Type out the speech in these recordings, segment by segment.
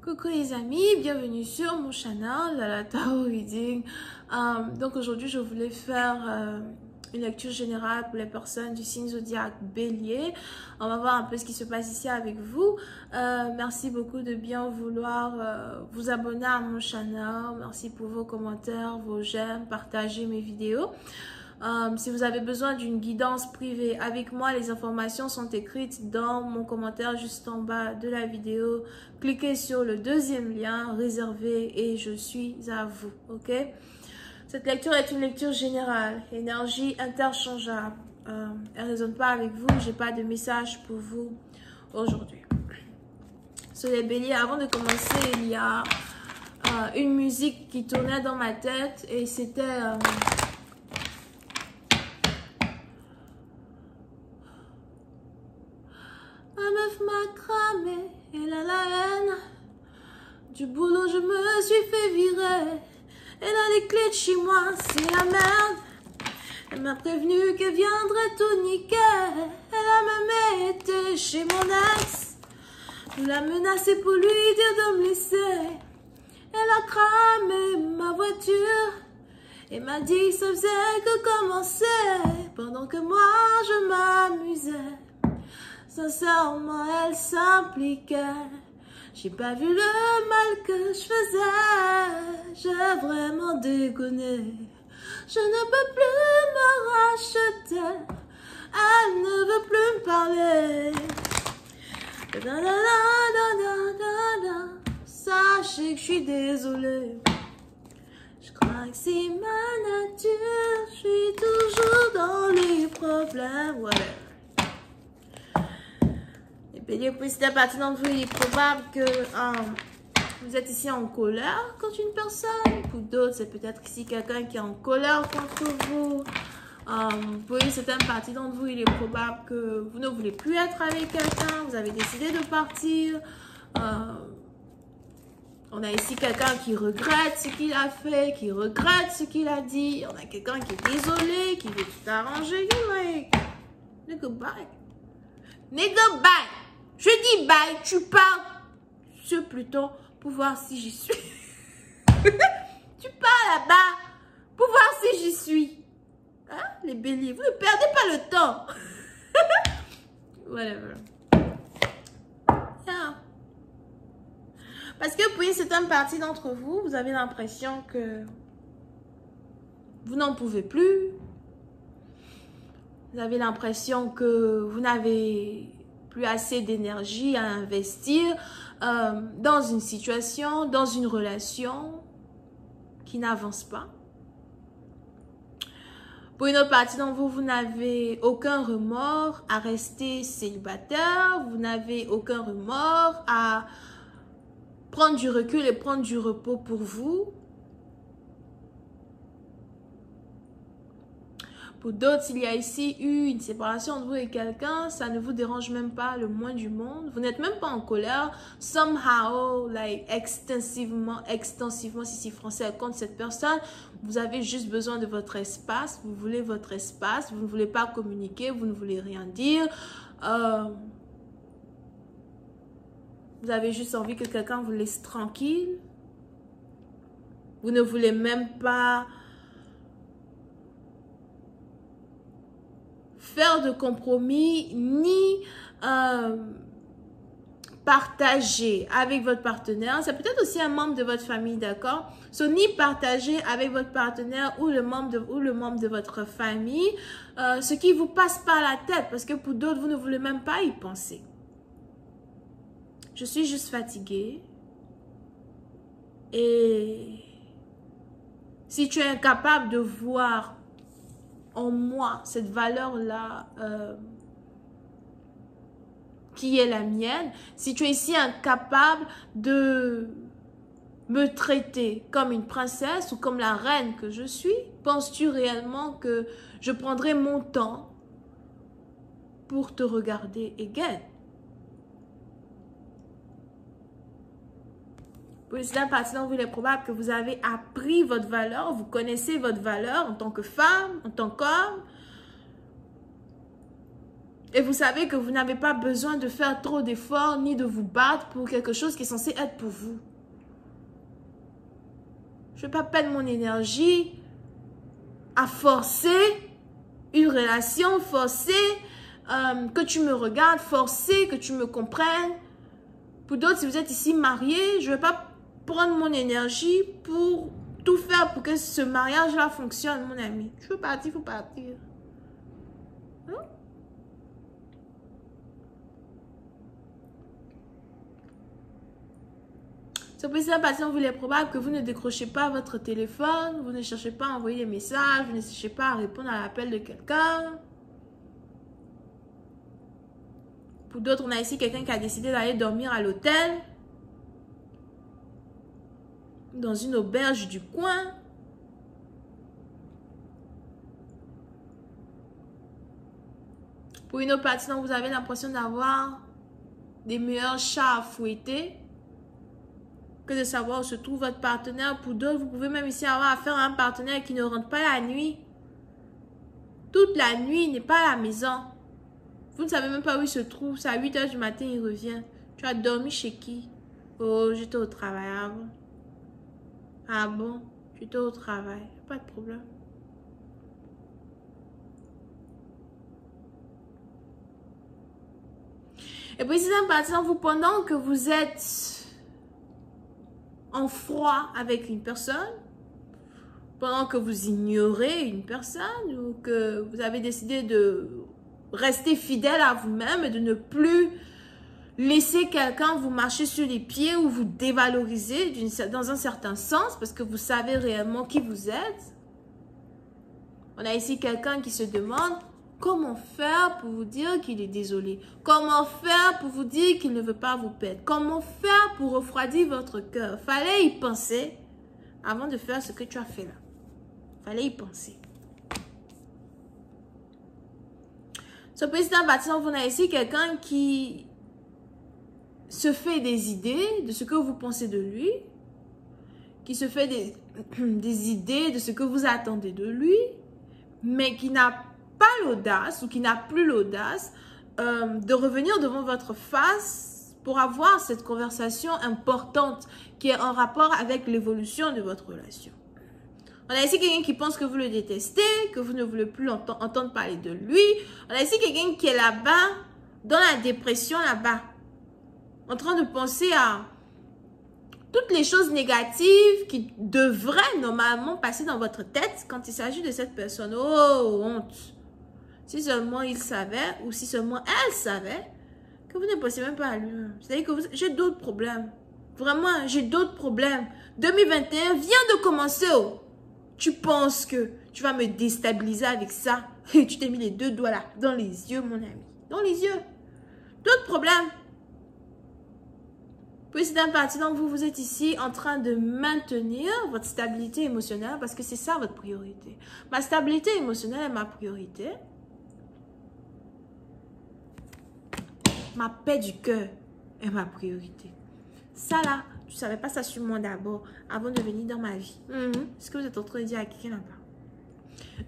Coucou les amis, bienvenue sur mon channel la Tarot Reading. Donc aujourd'hui je voulais faire une lecture générale pour les personnes du signe zodiaque Bélier. On va voir un peu ce qui se passe ici avec vous. Merci beaucoup de bien vouloir vous abonner à mon channel. Merci pour vos commentaires, vos j'aime, partagez mes vidéos. Si vous avez besoin d'une guidance privée avec moi, les informations sont écrites dans mon commentaire juste en bas de la vidéo. Cliquez sur le deuxième lien réservé et je suis à vous, ok? Cette lecture est une lecture générale, énergie interchangeable. Elle ne résonne pas avec vous, j'ai pas de message pour vous aujourd'hui. Sur les béliers, avant de commencer, il y a une musique qui tournait dans ma tête et c'était... Ma meuf m'a cramé, elle a la haine. Du boulot, je me suis fait virer. Elle a les clés de chez moi, c'est la merde. Elle m'a prévenu qu'elle viendrait tout niquer. Elle a même été chez mon ex. Je l'ai menacé pour lui dire de me laisser. Elle a cramé ma voiture et m'a dit ça faisait que commencer. Pendant que moi je m'amusais. Sincèrement, elle s'impliquait. J'ai pas vu le mal que je faisais. J'ai vraiment déconné. Je ne peux plus me racheter. Elle ne veut plus me parler. Sachez que je suis désolée. Je crois que c'est ma nature. Je suis toujours dans les problèmes. Ouais. Bélier, pour certaines parties d'entre vous, il est probable que vous êtes ici en colère contre une personne. Pour d'autres, c'est peut-être ici quelqu'un qui est en colère contre vous. Pour une certaine partie d'entre vous, il est probable que vous ne voulez plus être avec quelqu'un. Vous avez décidé de partir. On a ici quelqu'un qui regrette ce qu'il a fait, qui regrette ce qu'il a dit. On a quelqu'un qui est désolé, qui veut tout arranger. You're like, nigga, bye. Nigga, bye. Je dis bye, tu parles sur Pluton pour voir si j'y suis. Tu pars là-bas pour voir si j'y suis. Hein, les béliers, vous ne perdez pas le temps. Whatever. Yeah. Parce que pour une certaine partie d'entre vous, vous avez l'impression que vous n'en pouvez plus. Vous avez l'impression que vous n'avez plus assez d'énergie à investir dans une situation, dans une relation qui n'avance pas. Pour une autre partie d'entre vous, vous n'avez aucun remords à rester célibataire, vous n'avez aucun remords à prendre du recul et prendre du repos pour vous. Pour d'autres, s'il y a ici eu une séparation entre vous et quelqu'un, ça ne vous dérange même pas le moins du monde. Vous n'êtes même pas en colère. Somehow, like, extensivement, si c'est français, contre cette personne, vous avez juste besoin de votre espace. Vous voulez votre espace. Vous ne voulez pas communiquer. Vous ne voulez rien dire. Vous avez juste envie que quelqu'un vous laisse tranquille. Vous ne voulez même pas faire de compromis ni partager avec votre partenaire. C'est peut-être aussi un membre de votre famille, d'accord? Ni partager avec votre partenaire ou le membre de votre famille ce qui vous passe par la tête, parce que pour d'autres, vous ne voulez même pas y penser. Je suis juste fatiguée. Et si tu es incapable de voir en moi cette valeur-là qui est la mienne, si tu es ici incapable de me traiter comme une princesse ou comme la reine que je suis, penses-tu réellement que je prendrai mon temps pour te regarder again? Pour une certaine partie d'entre vous, il est probable que vous avez appris votre valeur, vous connaissez votre valeur en tant que femme, en tant qu'homme. Et vous savez que vous n'avez pas besoin de faire trop d'efforts ni de vous battre pour quelque chose qui est censé être pour vous. Je ne vais pas perdre mon énergie à forcer une relation, forcer que tu me regardes, forcer que tu me comprennes. Pour d'autres, si vous êtes ici mariés, je ne vais pas prendre mon énergie pour tout faire pour que ce mariage-là fonctionne, mon ami. Je veux partir, il faut partir. Hein? C'est pour ça, parce qu'il est probable que vous ne décrochez pas votre téléphone, vous ne cherchez pas à envoyer des messages, vous ne cherchez pas à répondre à l'appel de quelqu'un. Pour d'autres, on a ici quelqu'un qui a décidé d'aller dormir à l'hôtel, dans une auberge du coin. Pour une autre partie, donc, vous avez l'impression d'avoir des meilleurs chats à fouetter que de savoir où se trouve votre partenaire. Pour d'autres, vous pouvez même ici avoir affaire à un partenaire qui ne rentre pas la nuit. Toute la nuit, il n'est pas à la maison. Vous ne savez même pas où il se trouve. C'est à 8 h du matin, il revient. Tu as dormi chez qui? Oh, j'étais au travail. Ah bon? Ah bon? J'étais au travail. Pas de problème. Et puis, c'est un partenaire, vous, pendant que vous êtes en froid avec une personne, pendant que vous ignorez une personne ou que vous avez décidé de rester fidèle à vous-même et de ne plus laisser quelqu'un vous marcher sur les pieds ou vous dévaloriser dans un certain sens parce que vous savez réellement qui vous êtes. On a ici quelqu'un qui se demande comment faire pour vous dire qu'il est désolé. Comment faire pour vous dire qu'il ne veut pas vous perdre. Comment faire pour refroidir votre cœur. Fallait y penser avant de faire ce que tu as fait là. Fallait y penser. Ce président bâtiment, vous avez ici quelqu'un qui se fait des idées de ce que vous pensez de lui, qui se fait des idées de ce que vous attendez de lui, mais qui n'a pas l'audace ou qui n'a plus l'audace de revenir devant votre face pour avoir cette conversation importante qui est en rapport avec l'évolution de votre relation. On a ici quelqu'un qui pense que vous le détestez, que vous ne voulez plus entendre parler de lui. On a ici quelqu'un qui est là-bas, dans la dépression là-bas, en train de penser à toutes les choses négatives qui devraient normalement passer dans votre tête quand il s'agit de cette personne. Oh, honte! Si seulement il savait ou si seulement elle savait que vous ne pensez même pas à lui. C'est-à-dire que j'ai d'autres problèmes. Vraiment, j'ai d'autres problèmes. 2021 vient de commencer. Oh. Tu penses que tu vas me déstabiliser avec ça? Et tu t'es mis les deux doigts là, dans les yeux, mon ami. Dans les yeux. D'autres problèmes. Puis c'est un parti donc vous êtes ici en train de maintenir votre stabilité émotionnelle parce que c'est ça votre priorité. Ma stabilité émotionnelle est ma priorité. Ma paix du cœur est ma priorité. Ça là, tu ne savais pas ça sur moi d'abord avant de venir dans ma vie. Ce que vous êtes en train de dire à quelqu'un là-bas.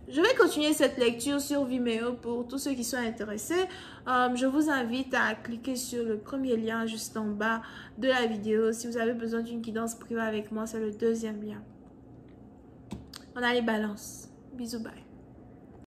Je vais continuer cette lecture sur Vimeo pour tous ceux qui sont intéressés. Je vous invite à cliquer sur le premier lien juste en bas de la vidéo. Si vous avez besoin d'une guidance privée avec moi, c'est le deuxième lien. On a les balances. Bisous, bye.